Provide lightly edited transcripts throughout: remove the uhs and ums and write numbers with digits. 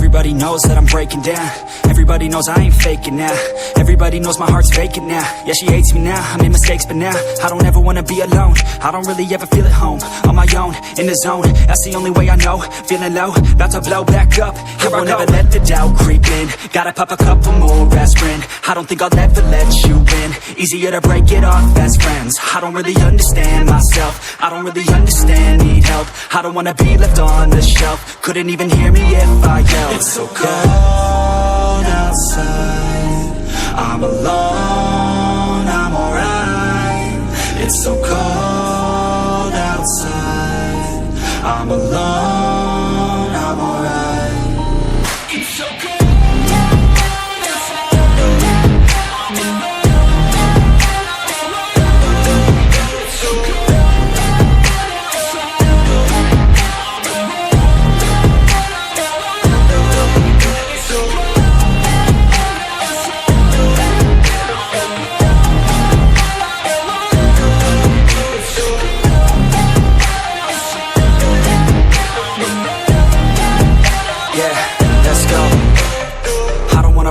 Everybody knows that I'm breaking down. Everybody knows I ain't faking now. Everybody knows my heart's vacant now. Yeah, she hates me now, I made mistakes but now I don't ever wanna be alone. I don't really ever feel at home. On my own, in the zone, that's the only way I know. Feeling low, about to blow back up. Here I won't ever let the doubt creep in. Gotta pop a couple more aspirin. I don't think I'll ever let you in. Easier to break it off best friends. I don't really understand myself. I don't really understand, need help. I don't wanna be left on the shelf. Couldn't even hear me if I yelled. It's so cold outside, I'm alone, I'm alright. It's so cold outside, I'm alone, I'm alright. It's so cold.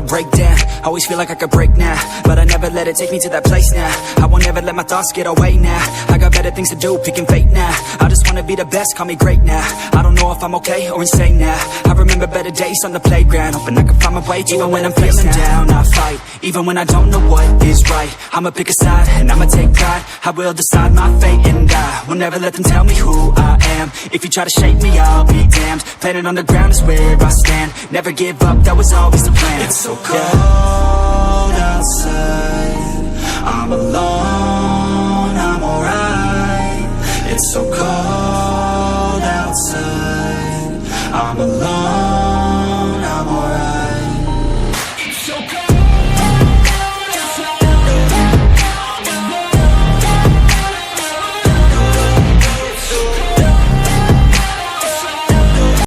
Break down, always feel like I could break now, but I never let it take me to that place now. I won't ever let my thoughts get away now. I got better things to do, picking fate now. I just wanna be the best, call me great now. I don't know if I'm okay or insane now. I remember better days on the playground, hoping I can find my way. Even when I'm feeling down, I fight. Even when I don't know what is right, I'ma pick a side and I'ma take pride. I will decide my fate and I will never let them tell me who I am. If you try to shake me, I'll be damned. Planet on the ground is where I stand. Never give up, that was always the plan. It's so cold outside, I'm alone, I'm alright. It's so cold outside, I'm alone.